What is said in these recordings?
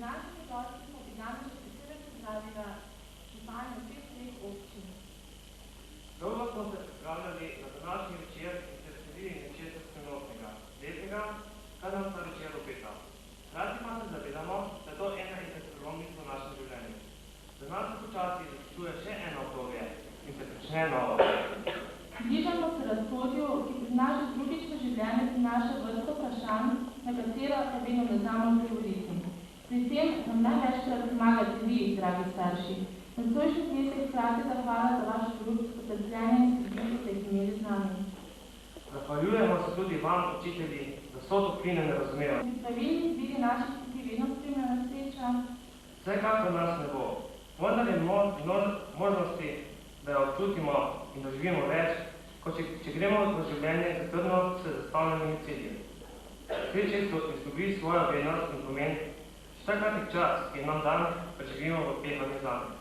našimi gosti pa bi danes še posebej pozdravila županje vseh treh občin. Dolgo smo se pripravljali na današnji večer in se veselili nečesa skrivnostnega, lepega, kar nam ta večer obeta. Hkrati pa se zavedamo, da je to ena izmed prelomnic v našem življenju. Za nas se počasi zaključuje še eno obdobje in se začne novo. Bližamo se razhodju, ki priznaša drugič v življenju prinaša vrsto vprašanj, na katera pa vedno ne znamo odgovoriti. Pri tem nam največkrat pomagate vi, dragi starši. Nocojšnji pesek hkrati zahvala za vaš trud, potrpljenje in skrbi, ki ste jih imeli z nami. Zahvaljujemo se tudi vam, učitelji, za vso toplino in razumevanje. Pravilni izbiri naših poti vedno spremljena sreča. Vsekakor nas ne bo. Vendar je možnosti, da jo občutimo in doživimo več, kot če gremo v življenje z trdno se zastavljenimi cilji. Sreče izgubi svojo vrednost in pomen, še kratek čas, ki nam dan preživimo v pehani zame.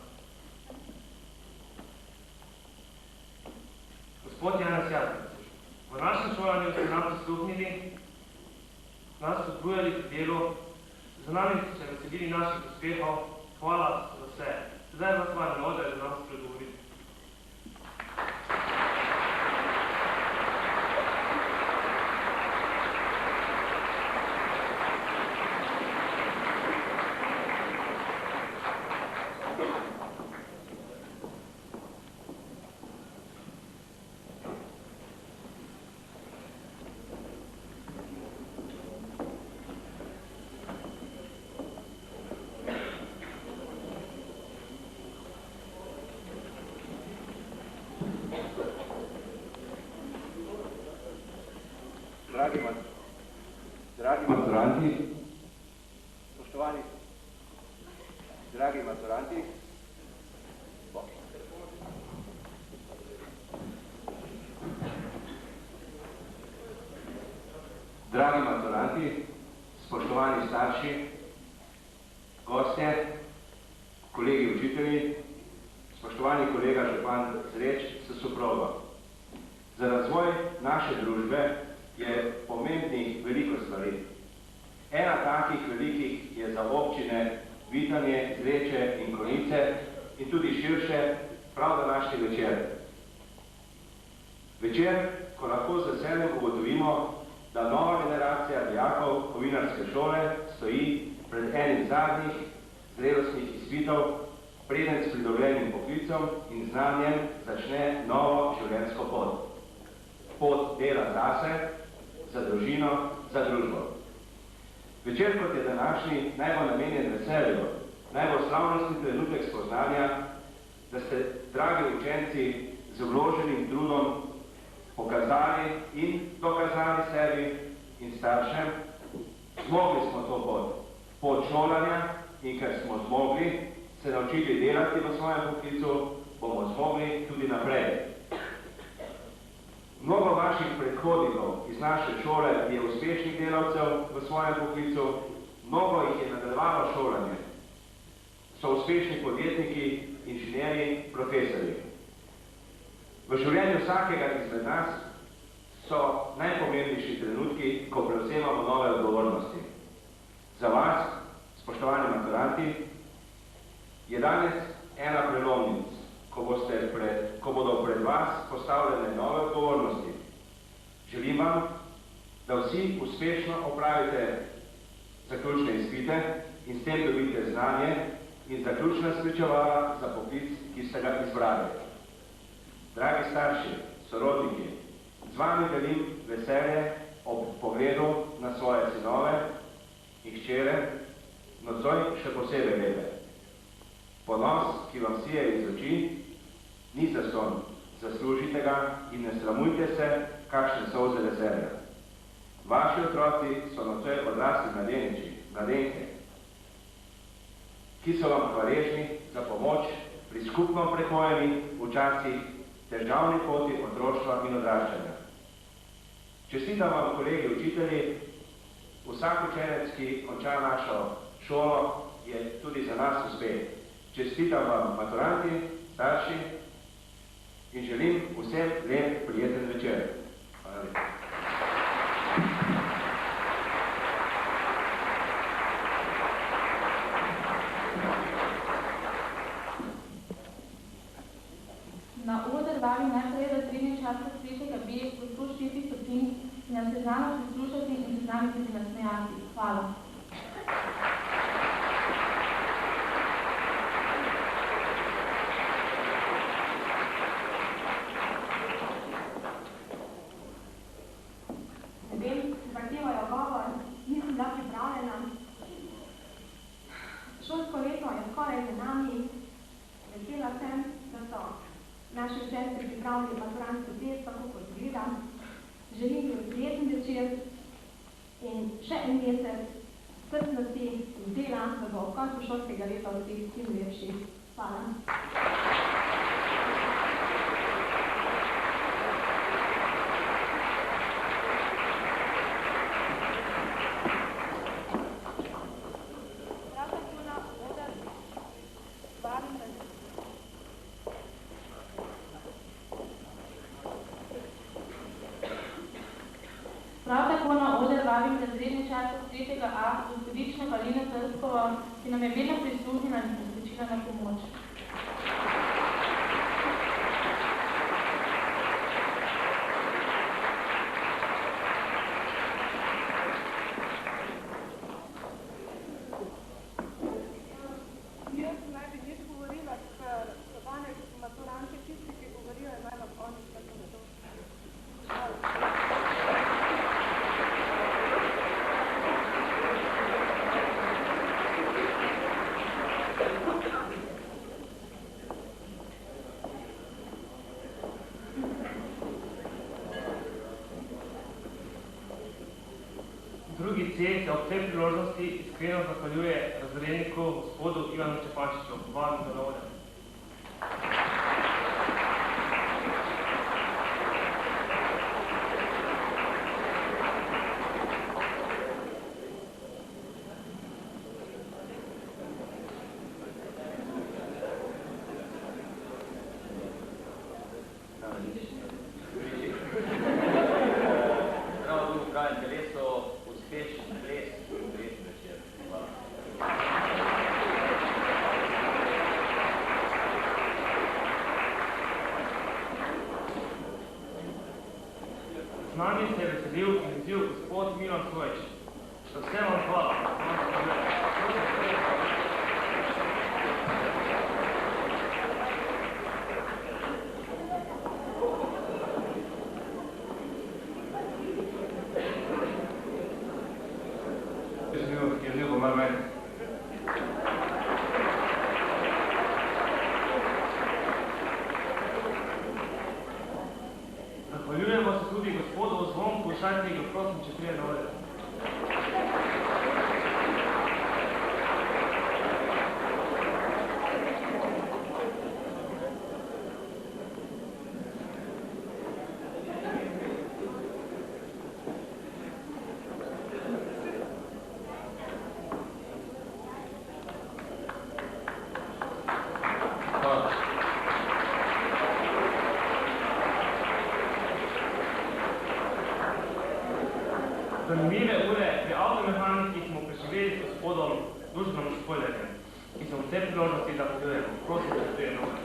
Gospod Janez Jazbec, v našem šolanju ste nam prisluhnili, nas spodbujali pri delu, za nami ste veselili naših uspehov, hvala za vse. Zdaj vas vam na odre, da nam spregovorite. Dragi maturanti, spoštovani, dragi maturanti, spoštovani starši, gostje, kolegi učitelji, spoštovani kolega župan Zreč s soprogo. Za razvoj naše družbe je pomembnih veliko stvari. Ena takih velikih je za občine Vitanje, Zreče in Konjice in tudi širše prav današnji večer. Večer, ko lahko z veseljem ugotovimo, da nova generacija dijakov kovinarske šole stoji pred enim zadnjih zrelostnih izpitov, preden s pridobljenim poklicom in znanjem začne novo življenjsko pot. Pot dela zase, za družino, za družbo. Večer, kot je današnji, naj bo namenjen veselju, naj bo slavnostni trenutek spoznanja, da ste, dragi učenci, z vloženim trudom pokazali in dokazali sebi in staršem, zmogli smo to pot šolanja in ker smo zmogli se naučili delati v svojem poklicu, bomo zmogli tudi naprej. Mnogo vaših predhodnikov iz naše šole je uspešnih delavcev v svojem poklicu, mnogo jih je nadaljevalo šolanje. So uspešni podjetniki, inženirji, profesorji. V življenju vsakega izmed nas so najpomembnejši trenutki, ko prevzemamo nove odgovornosti. Za vas, spoštovani maturanti, je danes ena prelomnic, ko bodo pred vas postavljene nove odgovornosti. Želim vam, da vsi uspešno opravite zaključne izpite in s tem dobite znanje in zaključna spričevala za poklic, ki ste ga izbrali. Dragi starši, sorodniki, z vami delim veselje ob pogledu na svoje sinove in hčere, nocoj še posebej lepe. Ponos, ki vam sije iz oči, ni zastonj, zaslužite ga in ne sramujte se, kakšne solze veselja. Vaši otroci so nocoj odrasli mladenke, ki so vam hvaležni za pomoč pri skupno prehojeni, včasih težavni poti otroštva in odraščanja. Čestitam vam, kolegi učitelji, vsak učenec, ki konča našo šolo, je tudi za nas uspeh. Čestitam vam, maturanti, starši, in želim vsem lep, prijeten večer. Hvala lepa. Upam, da si zdela, da bo ob koncu šolskega leta vsi čim lepši. Hvala. Prav tako na oder vabim razredni časov 3. A, gospodično Galino Trskovo, ki nam je vedno prisluhnila in priskočila na pomoč. Jaz naj bi nič govorila, ker danes maturanti tisti, ki govorijo, je naj na konec, tako da to. Drugi C se ob tej priložnosti iskreno zahvaljuje razredniku gospodu Ivanu Čepačiču. Vabim ga na oder. Z nami se je veselil in izziv gospod Milan Svojč. Za vse vam hvala. Izziv bo malo meni. Zahvaljujemo se tudi gospodu Zvonku Šajtniku, prosim, če prije na oder. Zanimive ure pri avtomehaniki smo preživeli s gospodom Dušanom Špoljarjem, ki se v tej priložnosti zahvaljujemo. Prosim, če prije na oder.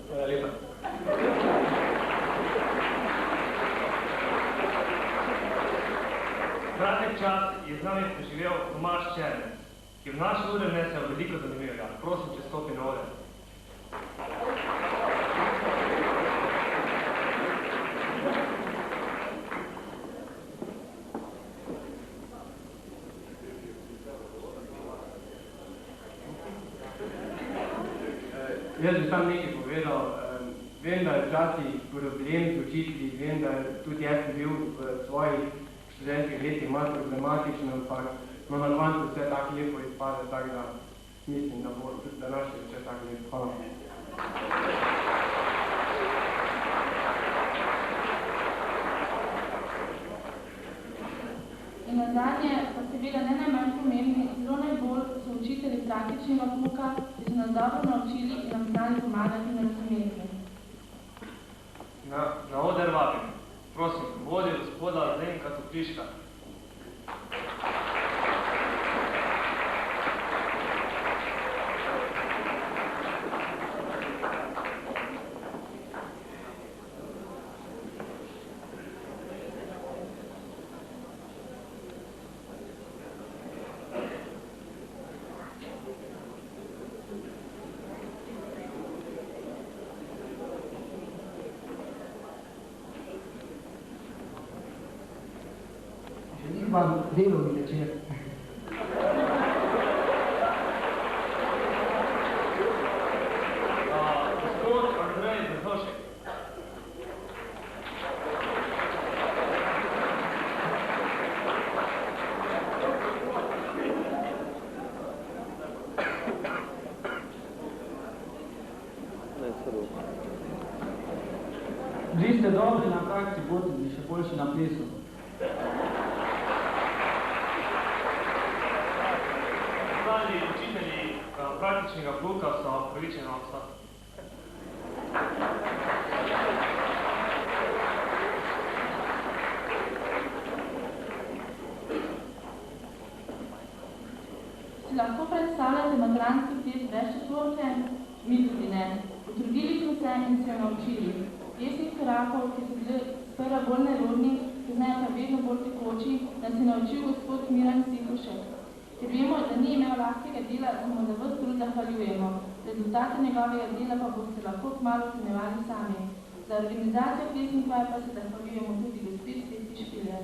Hvala lepa. Kratek čas je z nami preživel Tomaž Černec, ki v naš ure vnesel veliko zanimivega. Prosim, če stopi na oder. Jaz bi sam nekaj povedal. Vem, da je včasih problem z učitelji, vem, da tudi jaz sem bil v svojih študentskih letih malo problematičen, ampak no, na koncu vse tako lepo izpade, tako da mislim, da bo tudi današnji vse tako lepo. Hvala. In nazadnje, pa seveda ne najmanj pomembni, zelo najbolj so učitelji praktičnega pouka, ki so nas dobro naučili in nam znali pomagati in razumeti. Na oder vabim. Prosim, vodi gospoda Zdenka Topliška. čestiti vam delovni večer. Gospod Andrej Vrhošek. Vi ste dobri na praksi, boste še boljši na plesu. Ostali učitelji praktičnega pouka so upravičeni ostati. Si lahko predstavljate maturantski test brez četvorke? Mi tudi ne. Potrudili smo se in se jo naučili. Pesnih korakov, ki so bili sprva bolj nerodni, pozneje pa vedno bolj tekoči, nas je naučil gospod Miran Sikušek. Ker vemo, da ni imel lahkega dela, se mu za ves trud zahvaljujemo. Rezultate njegovega dela pa boste lahko kmalu ocenjevali sami. Za organizacijo pesnih vaj pa se zahvaljujemo tudi gospe Sveti Špiljer.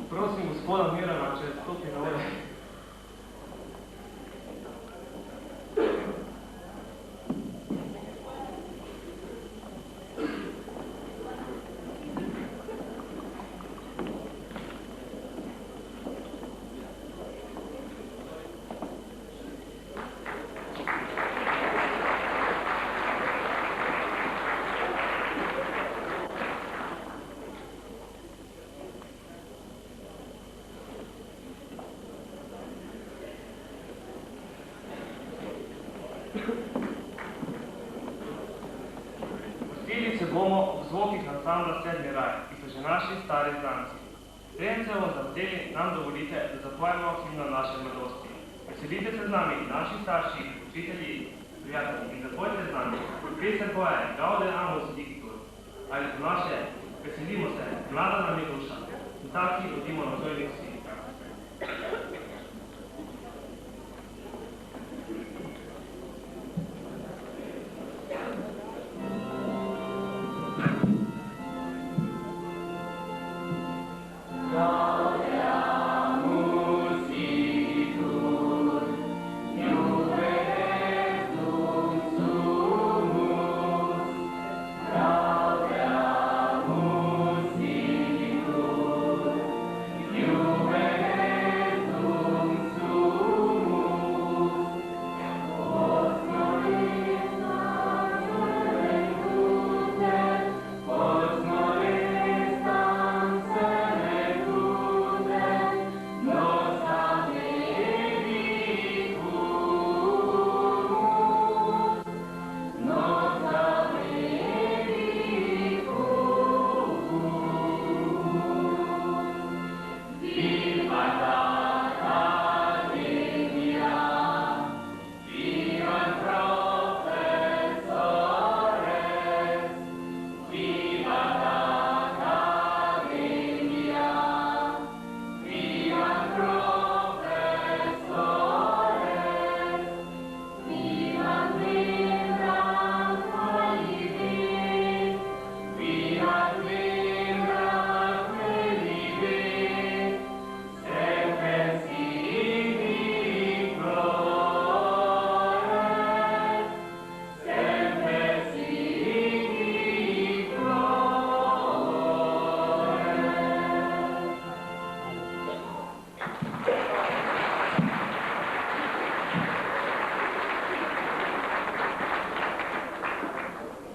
Prosim gospoda Mirana, če stopi na ure. Gostili se bomo v zvokih ansambla Sedmi raj, ki so že naši stari znanci. Preden se bomo zavzeli, nam dovolite, da zapojemo himno naše mladosti. Veselite se z nami, naši starši, učitelji, prijatelji, in zapojte z nami. Pesem poje, Gaude Amus Dictur, ali po naše, veselimo se, mlada nam je duša, in taki bodimo nadzorni vsi.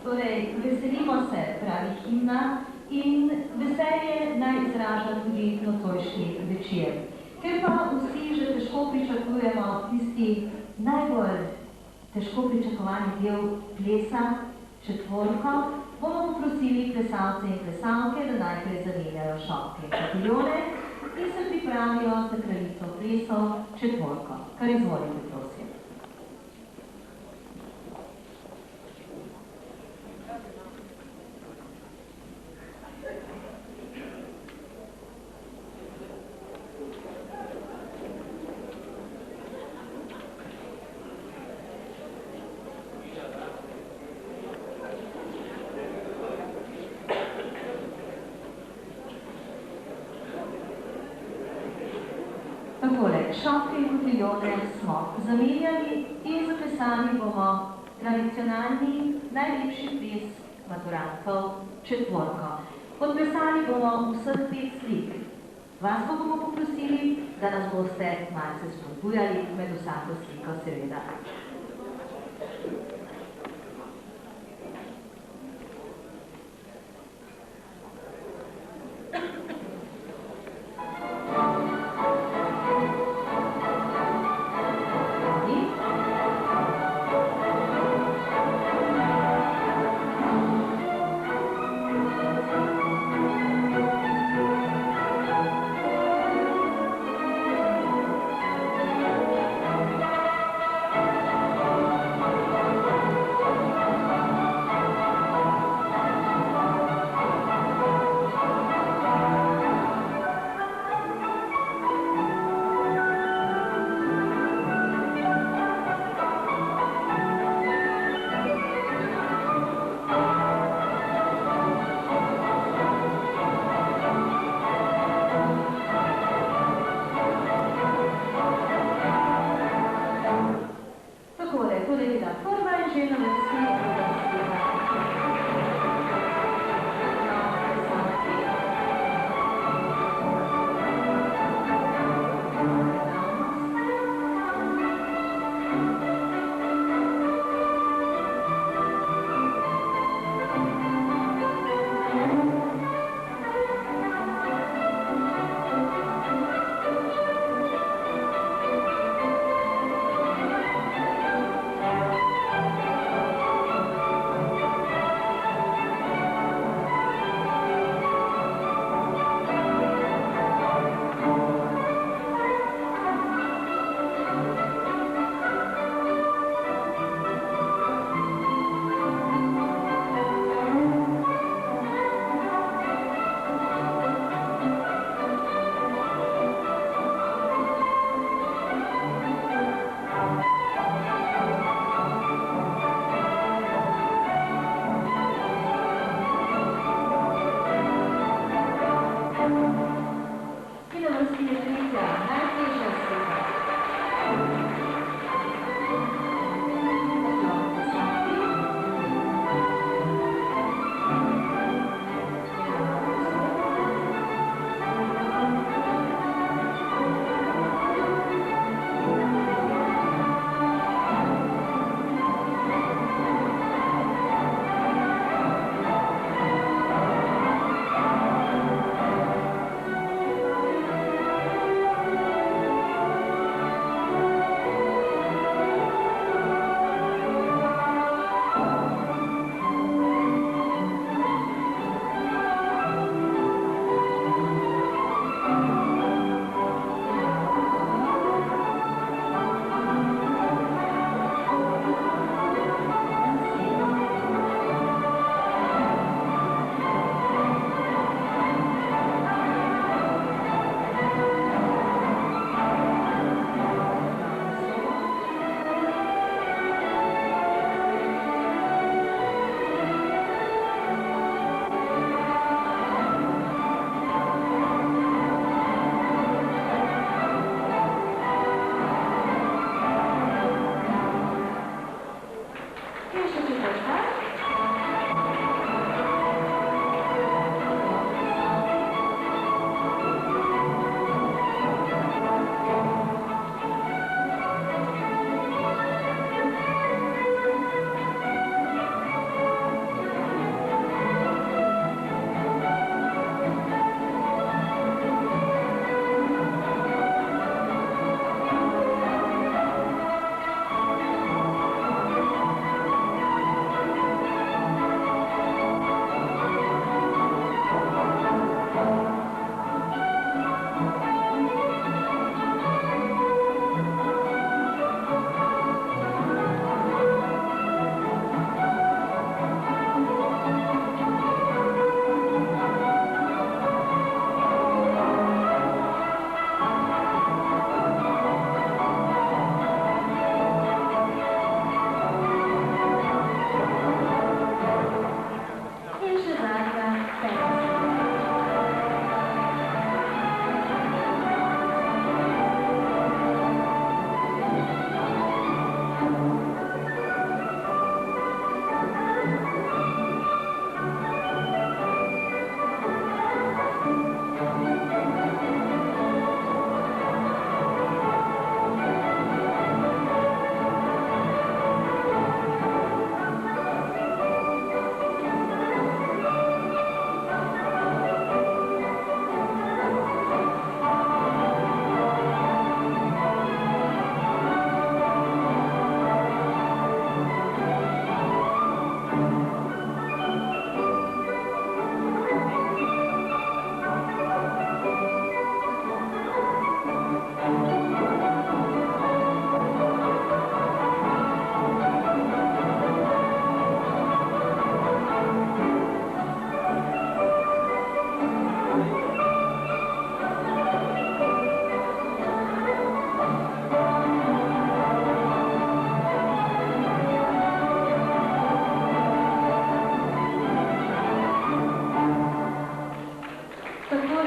Torej, veselimo se pravi himna in veselje naj izraža tudi nocojšnji večer. Ker pa vsi že težko pričakujemo tisti najbolj težko pričakovani del plesa, četvorko, bomo poprosili plesalce in plesalke, da najprej zaveljajo šopke in šapiljone in se pripravijo za kraljico plesov četvorko. Kar izvolite, prosim. Takole, šapke in kotiljone smo zamenjali in zapisali bomo tradicionalni, najlepši ples maturantov Četvorko. Podpisali bomo vseh 5 slik. Vas pa bomo poprosili, da nas boste malce spodbujali med vsako sliko, seveda.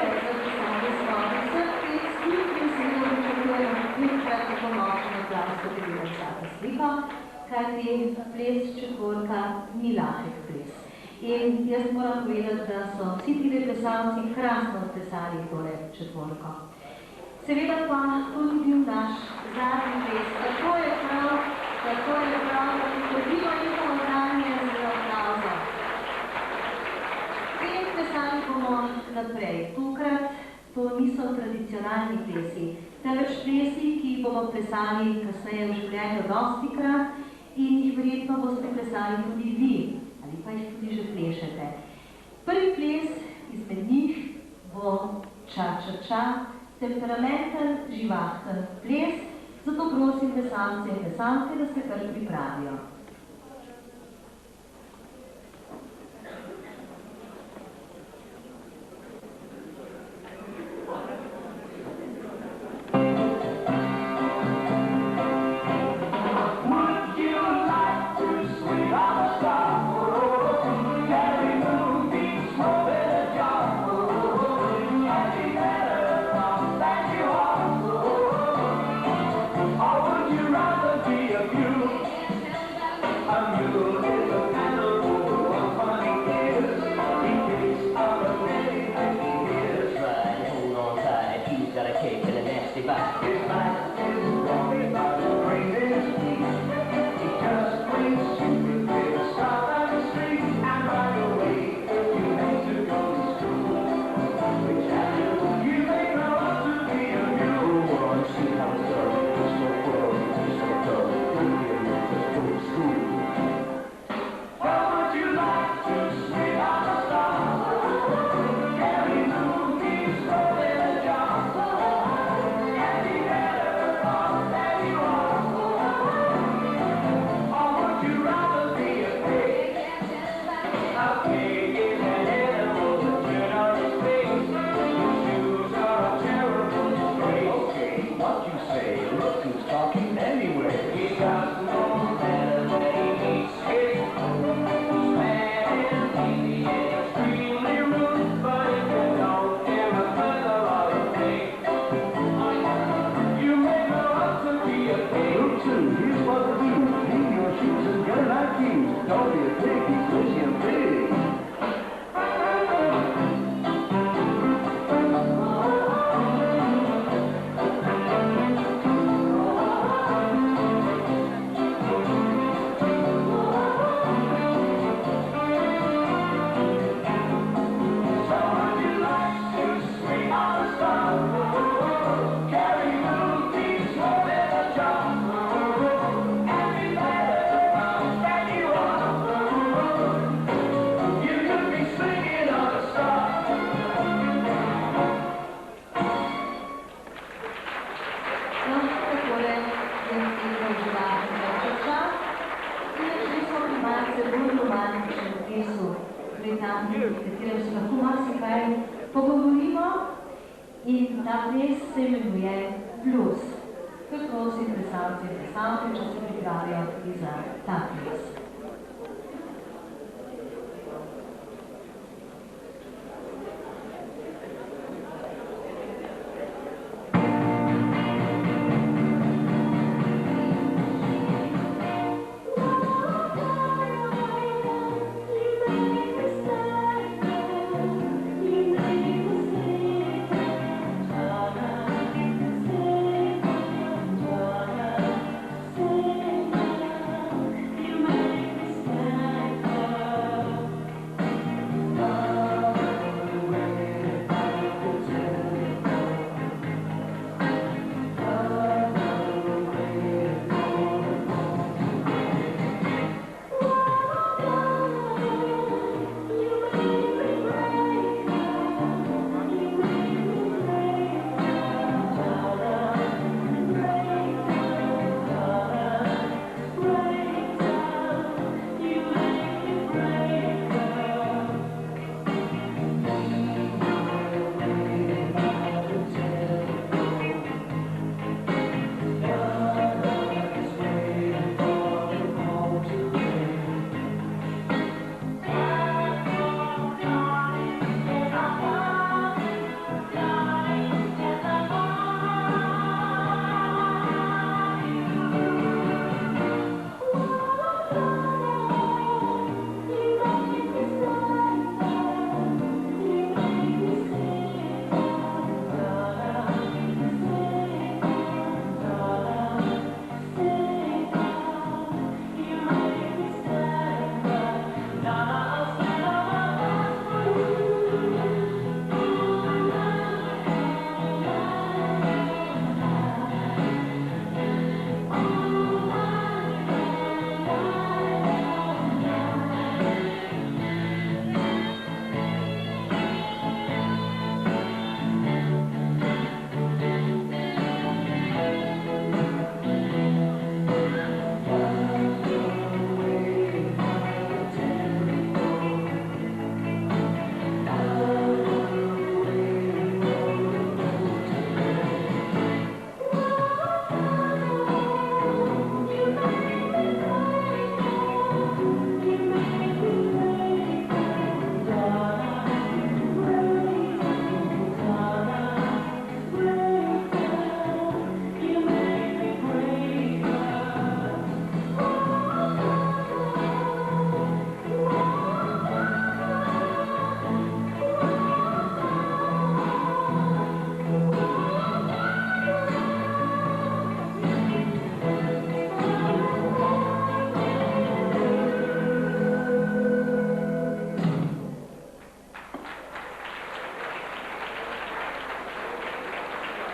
več zapisali svoje vseh tekstih in seveda pričakujemo trikrat tako močno aplavz, kot je bila vsaka slika, kajti ples četvorka ni lahek ples. In jaz moram povedati, da so vsi tri plesalci krasno plesali tole četvorko. Seveda pa to ni bil naš zadnji ples. Tako je prav, da potrdimo njihovo znanje z aplavzom. In plesali bomo naprej. Tukrat to niso tradicionalni plesi, temveč plesi, ki jih bomo plesali kasneje v življenju dostikrat in jih verjetno boste plesali tudi vi, ali pa jih tudi že plešete. Prvi ples izmed njih bo ča-ča-ča, temperamenten, živahten ples, zato prosim plesalce in plesalke, da se kar pripravijo. You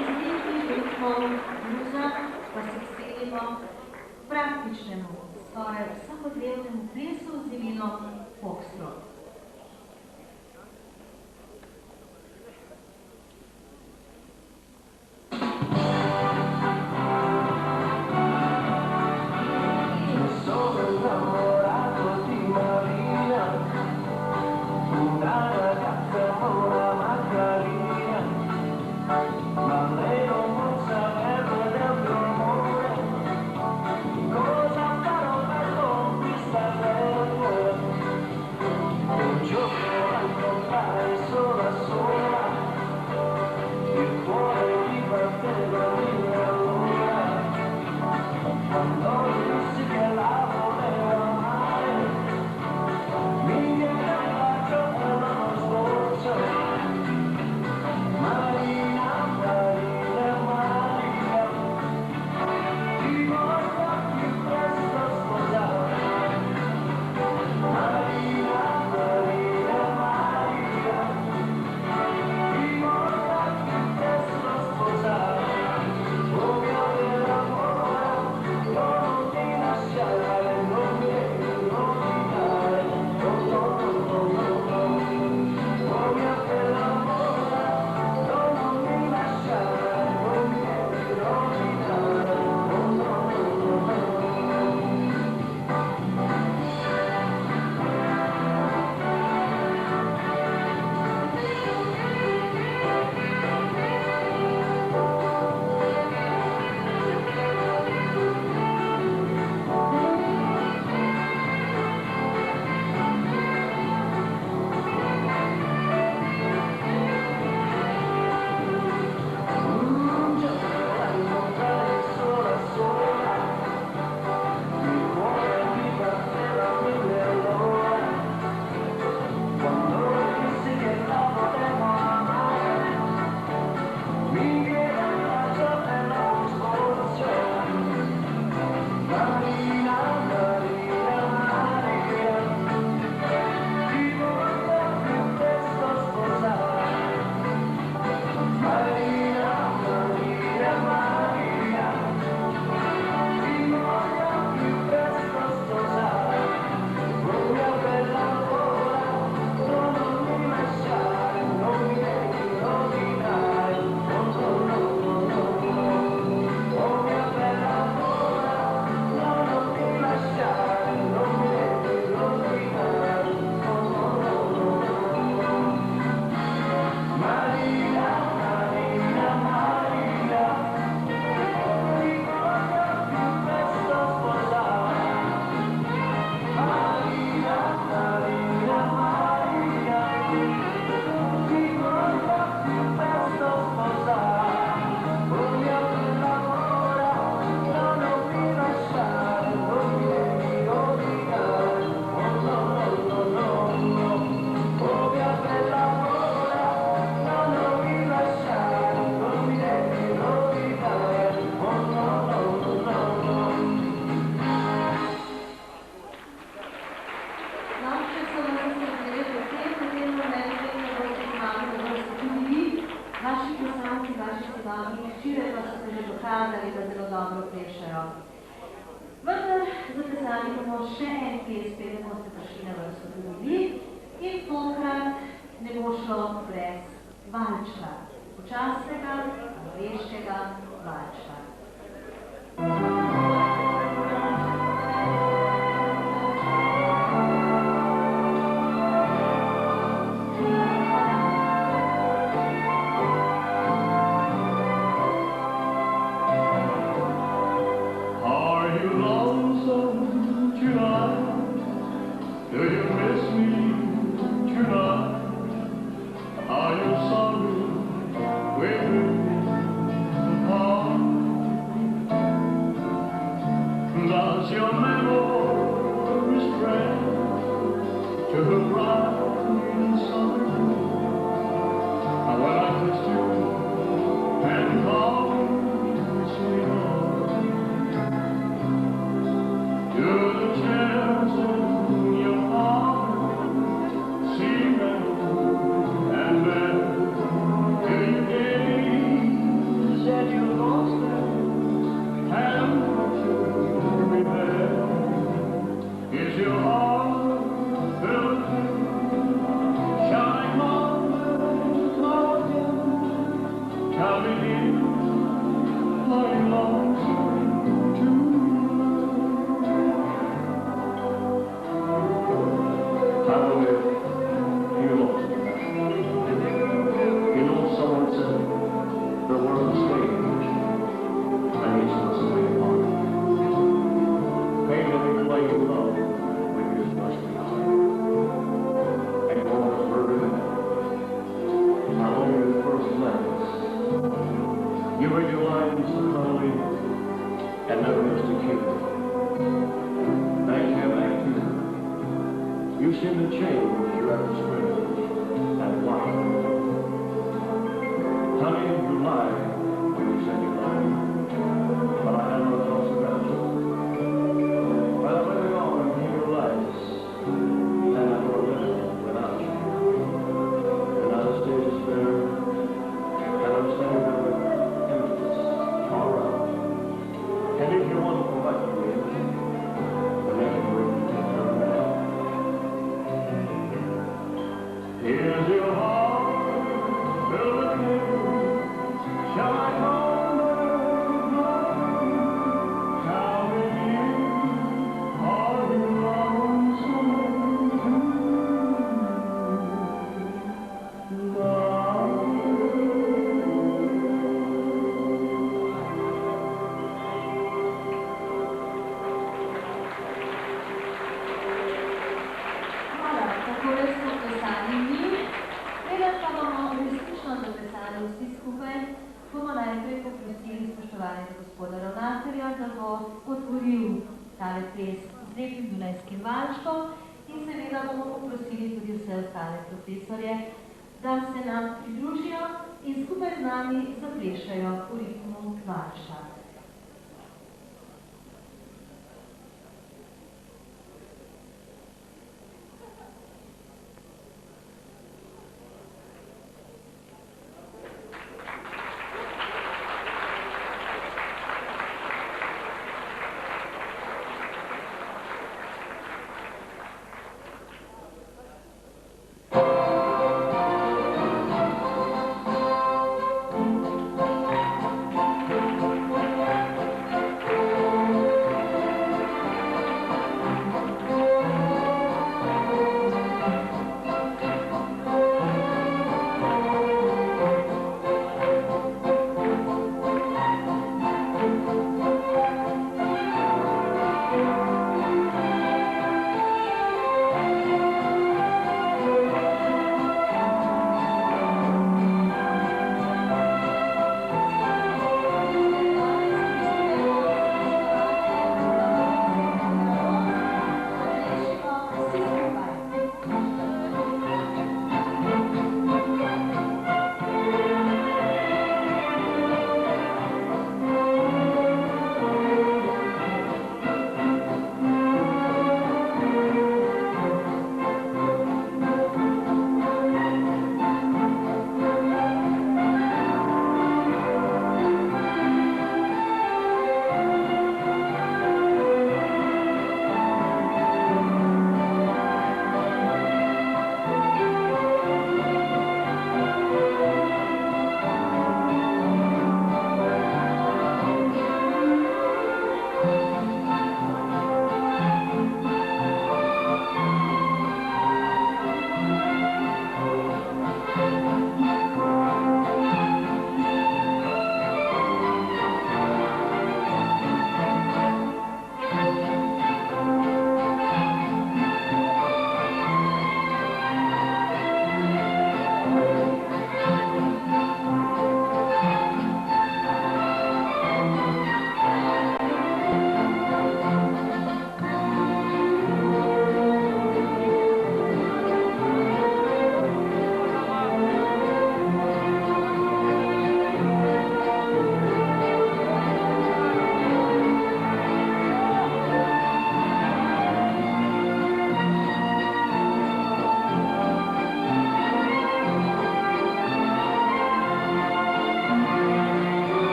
izvedbi ritmov bluza pa se strelimo praktičnemu, skoraj vsakodnevnemu plesu z imenom foxtrot. da se nam pridružijo in skupaj z nami zaplešajo v ritmu marša.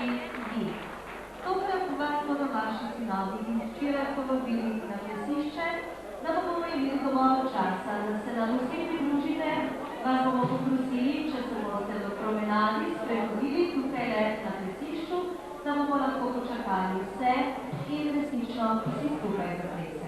starejši vi. Tokrat vas bodo vaši sinovi in hčere povabili na plesišče, da bomo imeli dovolj časa, da se nam vsi pridružite, vas bomo poprosili, če se boste v promenadi sprehodili tukaj na plesišču, da bomo lahko počakali vse in resnično vsi skupaj zaplesali.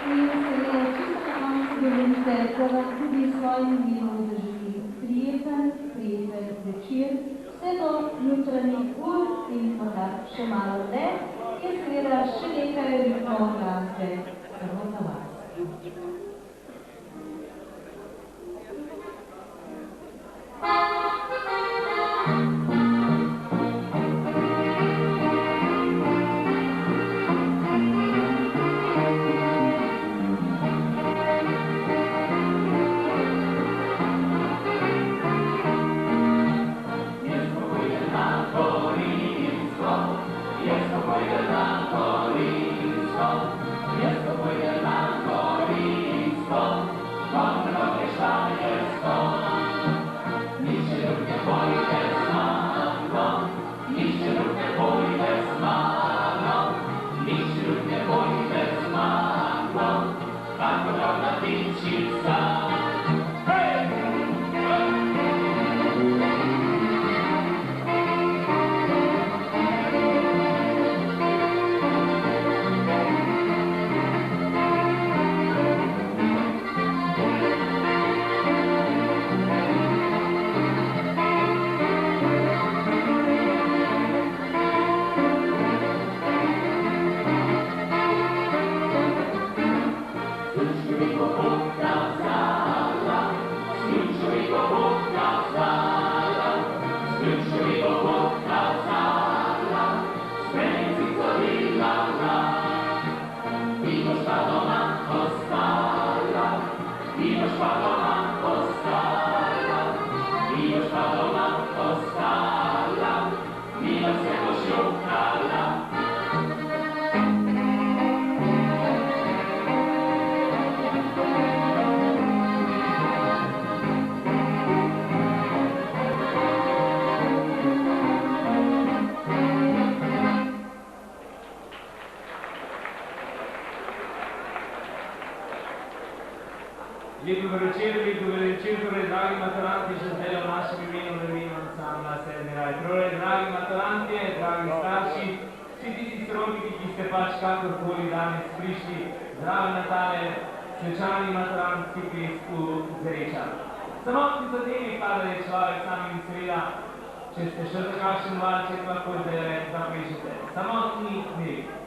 In seveda čisto na koncu dovolite, da vam tudi s svojim imenom zaželim prijeten večer, vse do jutranjih ur in morda še malo dlje, in seveda še nekaj ritmov glasbe samo za vas. Lep dober večer, torej, dragi maturanti, še zdaj v našem imenu revijemo ansambla Sedmi raj. Torej, dragi maturantje, dragi starši, vsi tisti sorodniki, ki ste pač kakorkoli danes prišli zraven na tale svečani maturantski ples v Zreča. Samotni zadevi, kadar je človek sam in seveda, če ste še za kakšen valček, lahko zdaj zaplešete. Samotni dnevi.